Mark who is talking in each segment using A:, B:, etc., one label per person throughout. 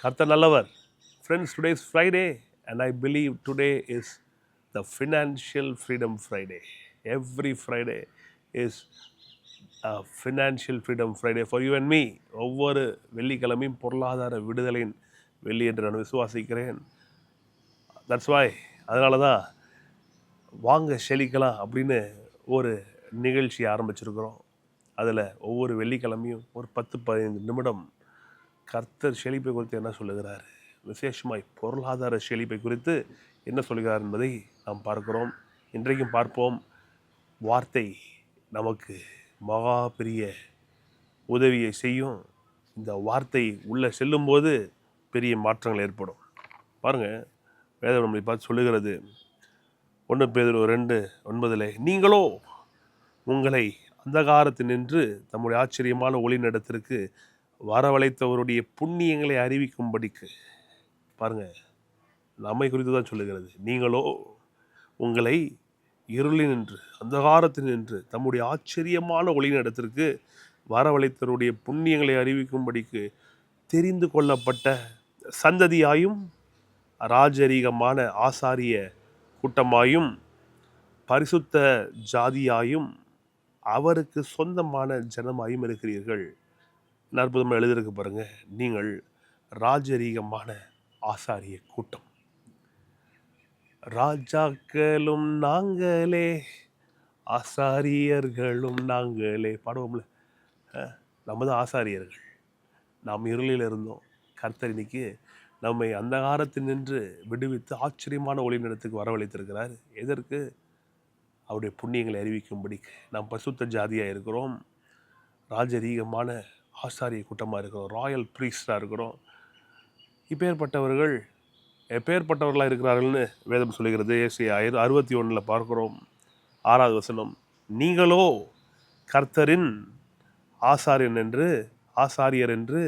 A: கர்த்தர் நல்லவர். Friends, today is Friday and I believe today is the Financial Freedom Friday. Every Friday is a Financial Freedom Friday for you and me. ஒவ்வொரு வெள்ளிக்கிழமையும் பொருளாதார விடுதலையின் வெள்ளி என்று நான் விசுவாசிக்கிறேன். தட்ஸ் வாய், அதனால தான் வாங்க செழிக்கலாம் அப்படின்னு ஒரு நிகழ்ச்சி ஆரம்பிச்சிருக்கிறோம். அதில் ஒவ்வொரு வெள்ளிக்கிழமையும் ஒரு 10-15 நிமிடம் கர்த்தர் செழிப்பை குறித்து என்ன சொல்லுகிறார், விசேஷமாய் பொருளாதார செழிப்பை குறித்து என்ன சொல்கிறார் என்பதை நாம் பார்க்கிறோம். இன்றைக்கும் பார்ப்போம். வார்த்தை நமக்கு மகா பெரிய உதவியை செய்யும். இந்த வார்த்தை உள்ளே செல்லும்போது பெரிய மாற்றங்கள் ஏற்படும். பாருங்கள், வேதம் நம்மளை பார்த்து சொல்லுகிறது. 1 பேதுரு 2:9 நீங்களோ உங்களை அந்தகாரத்தினின்று தம்முடைய ஆச்சரியமான ஒளிநடத்திற்கு வரவழைத்தவருடைய புண்ணியங்களை அறிவிக்கும்படிக்கு. பாருங்கள், நம்மை குறித்து தான் சொல்லுகிறது. நீங்களோ உங்களை இருளினின்று அந்தகாரத்தினின்று தம்முடைய ஆச்சரியமான ஒளிநடத்திற்கு வரவழைத்தவருடைய புண்ணியங்களை அறிவிக்கும்படிக்கு தெரிந்து கொள்ளப்பட்ட சந்ததியாயும் ராஜரீகமான ஆசாரிய கூட்டமாயும் பரிசுத்த ஜாதியாயும் அவருக்கு சொந்தமான ஜனமாயும் இருக்கிறீர்கள். அற்புதமாக எழுதிருக்கு பாருங்க. நீங்கள் ராஜரீகமான ஆசாரிய கூட்டம். ராஜாக்களும் நாங்களே, ஆசாரியர்களும் நாங்களே பாடுவோம்ல. நம்ம தான் ஆசாரியர்கள். நாம் இருளில் இருந்தோம். கர்த்தர் இன்னைக்கு நம்மை அந்தகாரத்தில் நின்று விடுவித்து ஆச்சரியமான ஒளிநடத்துக்கு வரவழைத்திருக்கிறார். எதற்கு? அவருடைய புண்ணியங்களை அறிவிக்கும்படிக்கு. நாம் பரிசுத்த ஜாதியாக இருக்கிறோம், ராஜரீகமான ஆசாரிய கூட்டமாக இருக்கிறோம், ராயல் ப்ரீஸ்டாக இருக்கிறோம். எப்பேற்பட்டவர்களாக இருக்கிறார்கள்னு வேதம் சொல்லுகிறது. ஏசாயா 61 பார்க்கிறோம், 6வது வசனம். நீங்களோ கர்த்தரின் ஆசாரியர் என்று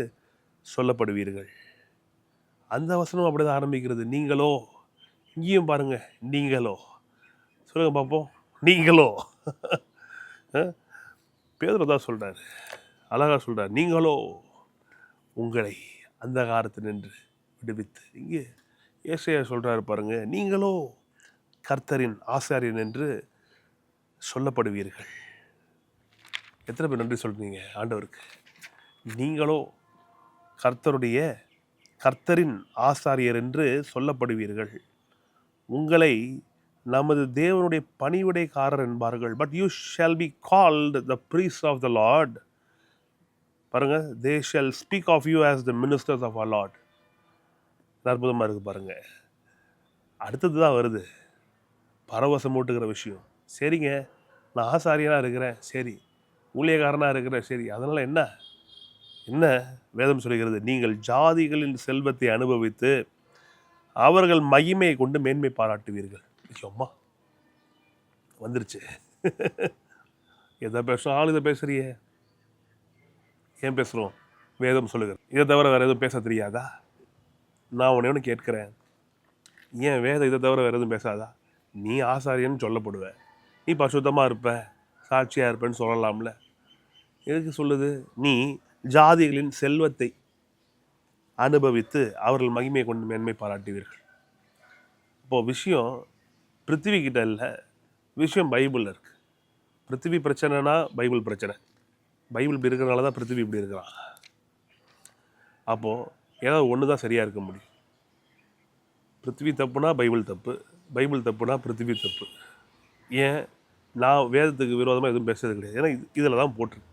A: சொல்லப்படுவீர்கள். அந்த வசனம் அப்படி தான் ஆரம்பிக்கிறது. நீங்களோ. இங்கேயும் பாருங்க, நீங்களோ. சொல்லுங்க பார்ப்போம், நீங்களோ. பேதுரு தான் சொல்கிறார், அழகாக சொல்கிறார். நீங்களோ உங்களை அந்தகாரத்தினின்று விடுவித்து. இங்கே ஏசாயா சொல்கிறாரு பாருங்க, நீங்களோ கர்த்தரின் ஆசாரியன் என்று சொல்லப்படுவீர்கள். எத்தனை பேர் நன்றி சொல்கிறீங்க ஆண்டவருக்கு? நீங்களோ கர்த்தரின் ஆசாரியர் என்று சொல்லப்படுவீர்கள். உங்களை நமது தேவனுடைய பணிவிடைக்காரர் என்பார்கள். But you shall be called the priest of the Lord. பாருங்க, they shall speak of you as the ministers of our Lord. அற்புதமாக இருக்குது பாருங்க. அடுத்தது தான் வருது பரவசம் ஊட்டுகிற விஷயம். சரிங்க, நான் ஆசாரியனாக இருக்கிறேன், சரி, ஊழியக்காரனாக இருக்கிறேன், சரி, அதனால் என்ன வேதம் சொல்கிறது? நீங்கள் ஜாதிகளின் செல்வத்தை அனுபவித்து அவர்கள் மகிமையை கொண்டு மேன்மை பாராட்டுவீர்கள். அம்மா வந்துருச்சு. எதை பேசுகிறோம்? இதை பேசுறியே, ஏன் பேசுகிறோம்? வேதம் சொல்லுகிறது. இதை தவிர வேறு எதுவும் பேச தெரியாதா? நான் உன்னை கேட்குறேன், ஏன் வேதம் இதை தவிர வேறு எதுவும் பேசாதா? நீ ஆசாரியன்னு சொல்லப்படுவ, நீ பரிசுத்தமாக இருப்ப, சாட்சியாக இருப்பேன்னு சொல்லலாம்ல. எதுக்கு சொல்லுது? நீ ஜாதிகளின் செல்வத்தை அனுபவித்து அவர்கள் மகிமையை கொண்டு மேன்மை பாராட்டுவீர்கள். இப்போது விஷயம் பிருத்திவி கிட்ட இல்லை, விஷயம் பைபிளில் இருக்குது. பிருத்திவி பிரச்சனைனா பைபிள் பிரச்சனை. பைபிள் இப்படி இருக்கிறனால தான் பிருத்திவி இப்படி இருக்கிறான். அப்போது ஏதாவது ஒன்று தான் சரியாக இருக்க முடியும். பிருத்திவி தப்புனா பைபிள் தப்பு, பைபிள் தப்புனா பிருத்திவி தப்பு. ஏன்? நான் வேதத்துக்கு விரோதமாக எதுவும் பேசுறது கிடையாது. ஏன்னா இதில் தான் போட்டிருக்கு.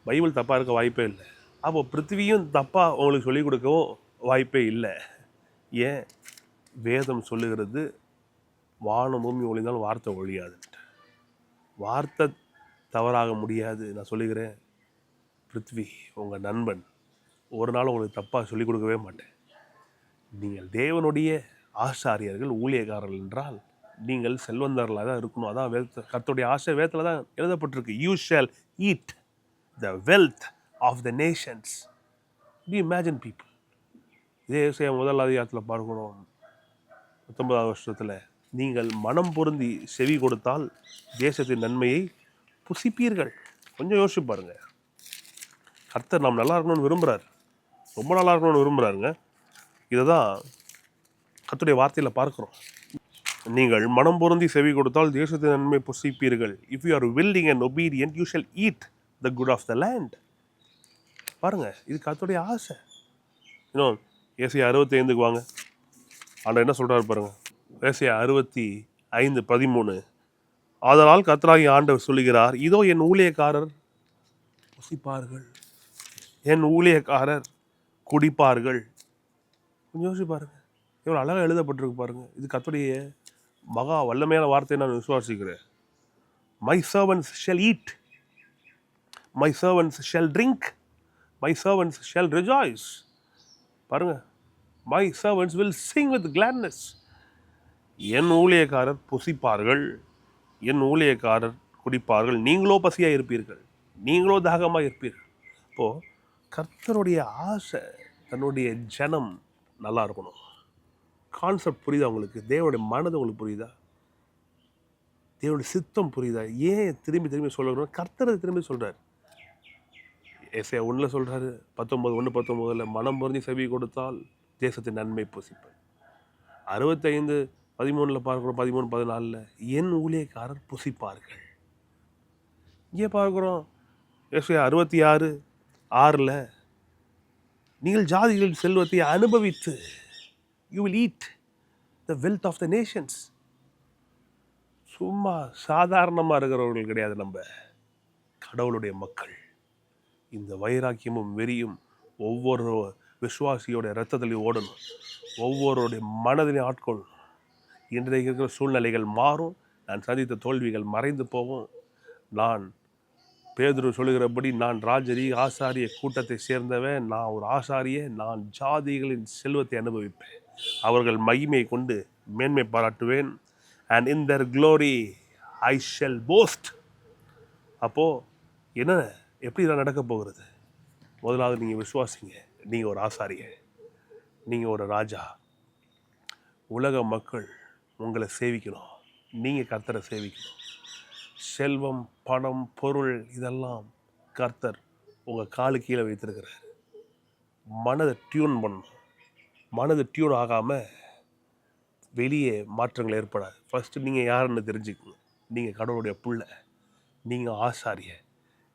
A: பைபிள் தப்பாக இருக்க வாய்ப்பே இல்லை. அப்போது பிருத்திவியும் தப்பாக உங்களுக்கு சொல்லிக் கொடுக்கவும் வாய்ப்பே இல்லை. ஏன்? வேதம் சொல்லுகிறது, வானம் பூமி ஒழிந்தாலும் வார்த்தை ஒழியாதுன்ட்டு. வார்த்தை தவறாக முடியாது. நான் சொல்லுகிறேன், பிருத்வி உங்கள் நண்பன், ஒரு நாள் உங்களுக்கு தப்பாக சொல்லிக் கொடுக்கவே மாட்டேன். நீங்கள் தேவனுடைய ஆசாரியர்கள், ஊழியக்காரர்கள் என்றால் நீங்கள் செல்வந்தர்களாக தான் இருக்கணும். அதான் கர்த்தருடைய ஆசை வேதத்தில் தான் எழுதப்பட்டிருக்கு. You shall eat the wealth of the nations. To imagine people. இதே ஏசாயா 1 அதிகாரத்தில் பார்க்கணும், 19வது வருஷத்தில், நீங்கள் மனம் பொருந்தி செவி கொடுத்தால் தேசத்தின் நன்மையை புசிப்பீர்கள். கொஞ்சம் யோசிச்சு பாருங்க. கர்த்தர் நாம் நல்லா இருக்கணும்னு விரும்புகிறார், ரொம்ப நல்லா இருக்கணும்னு விரும்புகிறாருங்க. இதை தான் கர்த்தருடைய வார்த்தையில் பார்க்குறோம். நீங்கள் மனம் பொருந்தி செவி கொடுத்தால் தேசத்தின் நன்மை புசிப்பீர்கள். If you are willing and obedient you shall eat the good of the land. பாருங்க, இது கர்த்தருடைய ஆசை. இன்னும் ஏசாயா 65க்கு வாங்க. ஆண்டவர் என்ன சொல்றாரு பாருங்க. ஏசாயா 65:13. ஆதலால் கர்த்தராகிய ஆண்டவர் சொல்லுகிறார், இதோ என் ஊழியக்காரர் புசிப்பார்கள், என் ஊழியக்காரர் குடிப்பார்கள். கொஞ்சம் யோசிச்சு பாருங்க, எவ்வளோ அழகாக எழுதப்பட்டிருக்கு பாருங்க. இது கர்த்தருடைய மகா வல்லமையான வார்த்தையை நான் விசுவாசிக்கிறேன். My servants shall eat, my servants shall drink, my servants shall rejoice. பாருங்க, my servants will sing with gladness. என் ஊழியக்காரர் புசிப்பார்கள், என் ஊழியக்காரர் குடிப்பார்கள். நீங்களோ பசியாக இருப்பீர்கள், நீங்களோ தாகமாக இருப்பீர்கள். இப்போது கர்த்தருடைய ஆசை தன்னுடைய ஜனம் நல்லா இருக்கணும். கான்செப்ட் புரியுதா உங்களுக்கு? தேவனுடைய மனது உங்களுக்கு புரியுதா? தேவனுடைய சித்தம் புரியுதா? ஏன் திரும்பி திரும்பி சொல்லணும்? கர்த்தரை திரும்பி சொல்கிறார். ஏசாயா 1 சொல்கிறாரு, 19:19 மனம் பொருந்தி செவி கொடுத்தால் தேசத்தின் நன்மை புசிப்பேன். 65:13 பார்க்குறோம், 13:14 என் ஊழியக்காரர் புசிப்பார்கள். இங்கே பார்க்குறோம் ஏசாயா 66:6 நீங்கள் ஜாதிகளின் செல்வத்தை அனுபவித்து you will eat the wealth of the nations. சும்மா சாதாரணமாக இருக்கிறவர்கள் கிடையாது நம்ம, கடவுளுடைய மக்கள். இந்த வைராக்கியமும் வெறியும் ஒவ்வொரு விசுவாசியோட இரத்தத்திலையும் ஓடணும், ஒவ்வொருடைய மனதிலையும் ஆட்கொள்ளணும். இன்றைக்கு இருக்கிற சூழ்நிலைகள் மாறும், நான் சந்தித்த தோல்விகள் மறைந்து போகும். நான் பேதுரு சொல்லுகிறபடி, நான் ராஜரீக ஆசாரிய கூட்டத்தை சேர்ந்தவன், நான் ஒரு ஆசாரிய, நான் ஜாதிகளின் செல்வத்தை அனுபவிப்பேன், அவர்கள் மகிமையை கொண்டு மேன்மை பாராட்டுவேன். And in their glory I shall boast. அப்போது என்ன, எப்படி இதெல்லாம் நடக்க போகிறது? முதலாவது நீங்கள் விசுவாசிங்க, நீங்கள் ஒரு ஆசாரிய, நீங்கள் ஒரு ராஜா. உலக மக்கள் உங்களை சேவிக்கணும், நீங்கள் கர்த்தரை சேவிக்கணும். செல்வம், பணம், பொருள் இதெல்லாம் கர்த்தர் உங்கள் காலு கீழே வைத்திருக்கிறார். மனதை டியூன் பண்ணணும். மனது டியூன் ஆகாமல் வெளியே மாற்றங்கள் ஏற்படாது. ஃபஸ்ட்டு நீங்கள் யாருன்னு தெரிஞ்சுக்கணும். நீங்கள் கடவுளுடைய பிள்ளை, நீங்கள் ஆசாரிய.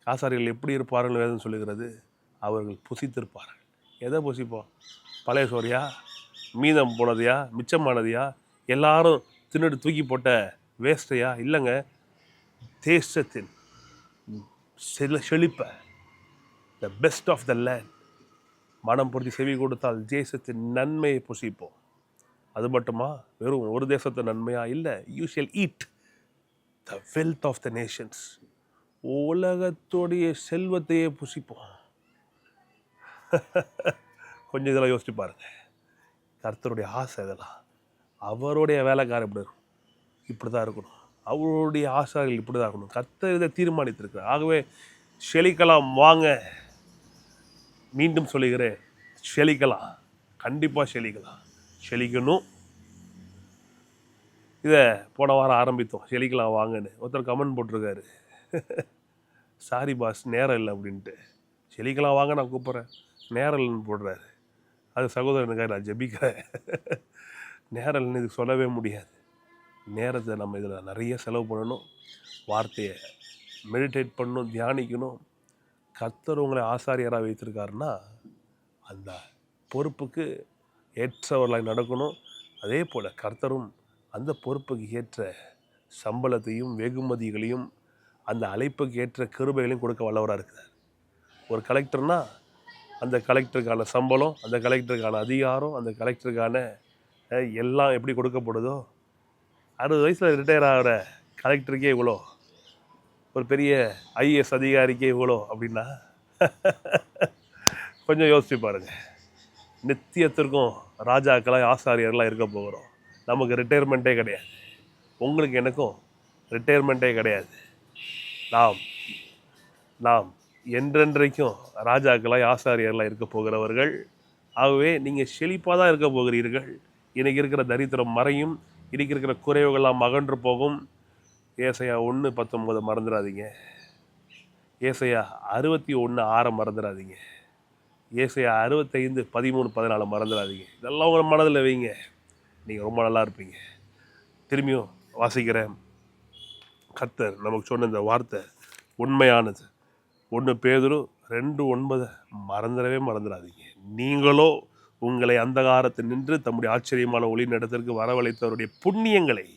A: ஆசாரியர்கள் எப்படி இருப்பார்கள் வேதம் சொல்லுகிறது? அவர்கள் புசித்திருப்பார்கள். எதை புசிப்போம்? பழைய சோறியா, மீதம் போனதையா, மிச்சமானதையா, எல்லாரும் தின்னுட்டு தூக்கி போட்ட வேஸ்ட்டையா? இல்லைங்க, தேசத்தின் செழிப்பை, the best of the land. மனம் பொருத்தி செவி கொடுத்தால் தேசத்தின் நன்மையை புசிப்போம். அது மட்டுமா? வெறும் ஒரு தேசத்தின் நன்மையா? இல்லை, you shall eat the wealth of the nations. உலகத்துடைய செல்வத்தையே புசிப்போம். கொஞ்சம் இதெல்லாம் யோசிச்சு பாருங்க. கர்த்தருடைய ஆசை இதெல்லாம். அவருடைய வேலைக்காரர் இப்படி இருக்கும், இப்படி தான் இருக்கணும். அவருடைய ஆசாரிகள் இப்படி தான் இருக்கணும். கர்த்தர் இதை தீர்மானித்திருக்கிறார். ஆகவே செழிக்கலாம் வாங்க. மீண்டும் சொல்லுகிறேன், செழிக்கலாம், கண்டிப்பாக செழிக்கலாம், செழிக்கணும். இதை போன வாரம் ஆரம்பித்தோம், செழிக்கலாம் வாங்கன்னு. ஒருத்தர் கமெண்ட் போட்டிருக்காரு, சாரி பாஸ் நேரம் இல்லை அப்படின்ட்டு. செழிக்கலாம் வாங்க நான் கூப்பிட்றேன், நேரம் இல்லைன்னு போடுறாரு. அது சகோதரனுக்காக நான் ஜெபிக்கிறேன். நேரம் இல்லைன்னு இதுக்கு சொல்லவே முடியாது. நேரத்தை நம்ம இதில் நிறைய செலவு பண்ணணும், வார்த்தையை மெடிடேட் பண்ணணும், தியானிக்கணும். கர்த்தர் உங்களை ஆசாரியராக வைத்திருக்காருன்னா அந்த பொறுப்புக்கு ஏற்றவர்களாக நடக்கணும். அதே போல் கர்த்தரும் அந்த பொறுப்புக்கு ஏற்ற சம்பளத்தையும் வெகுமதிகளையும் அந்த அழைப்புக்கு ஏற்ற கிருபைகளையும் கொடுக்க வல்லவராக இருக்கிறார். ஒரு கலெக்டர்னால் அந்த கலெக்டருக்கான சம்பளம், அந்த கலெக்டருக்கான அதிகாரம், அந்த கலெக்டருக்கான எல்லாம் எப்படி கொடுக்கப்படுதோ, 60 வயசில் ரிட்டையர் ஆகிற கலெக்டருக்கே இவ்வளோ, ஒரு பெரிய ஐஏஎஸ் அதிகாரிக்கே இவ்வளோ அப்படின்னா கொஞ்சம் யோசிச்சு பாருங்கள். நித்தியத்திற்கும் ராஜாக்களாக ஆசாரியர்களாக இருக்க போகிறோம். நமக்கு ரிட்டையர்மெண்ட்டே கிடையாது. உங்களுக்கு எனக்கும் ரிட்டையர்மெண்ட்டே கிடையாது. நாம் என்றென்றைக்கும் ராஜாக்களாய் ஆசாரியர்களாக இருக்க போகிறவர்கள். ஆகவே நீங்கள் செழிப்பாக தான் இருக்க போகிறீர்கள். இன்றைக்கி இருக்கிற தரித்திரம் மறையும், இன்றைக்கி இருக்கிற குறைவுகள்லாம் அகன்று போகும். ஏசாயா 1:19 மறந்துடாதீங்க. ஏசாயா 61:6 மறந்துடாதீங்க. ஏசாயா 65:13-14 மறந்துடாதீங்க. இதெல்லாம் உங்கள் மனதில் வைங்க, நீங்கள் ரொம்ப நல்லா இருப்பீங்க. திரும்பியும் வாசிக்கிறேன். கர்த்தர் நமக்கு சொன்ன இந்த வார்த்தை உண்மையானது. 1 பேதுரு 2:9 மறந்துடாதீங்க. நீங்களோ உங்களை அந்தகாரத்தில் நின்று தம்முடைய ஆச்சரியமான ஒளி நடத்திற்கு வரவழைத்தவருடைய புண்ணியங்களை,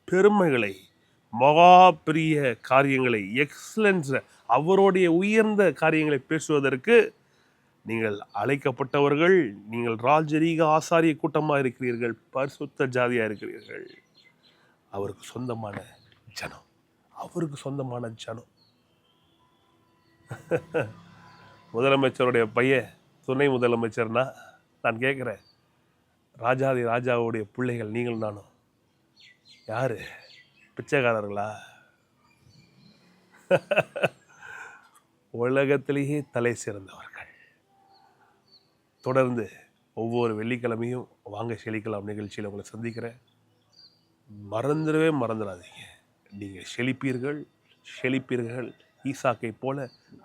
A: பெருமைகளை, மகா பெரிய காரியங்களை, எக்ஸலன்ஸ், அவருடைய உயர்ந்த காரியங்களை பேசுவதற்கு நீங்கள் அழைக்கப்பட்டவர்கள். நீங்கள் ராஜரீக ஆசாரிய கூட்டமாக இருக்கிறீர்கள், பரிசுத்த ஜாதியாக இருக்கிறீர்கள். அவருக்கு சொந்தமான ஜனம், அவருக்கு சொந்தமான ஜனம். முதலமைச்சருடைய பையன் துணை முதலமைச்சர்னா நான் கேட்குறேன், ராஜாதி ராஜாவுடைய பிள்ளைகள் நீங்கள் நானும் யாரு? பிச்சைக்காரர்களா? உலகத்திலேயே தலை சிறந்தவர்கள். தொடர்ந்து ஒவ்வொரு வெள்ளிக்கிழமையும் வாங்க செழிக்கலாம் நிகழ்ச்சியில் உங்களை சந்திக்கிறேன். மறந்துடாதீங்க, நீங்கள் செழிப்பீர்கள். ஈசாக்கை போல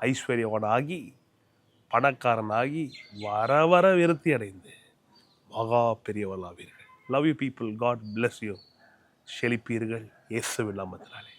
A: ஐஸ்வர்யவனாகி, பணக்காரனாகி, வர விருத்தி அடைந்து மகா பெரியவர்களாவீர்கள். Love you people. God bless you. செழிப்பீர்கள் இயேசுவின் நாமத்தினாலே.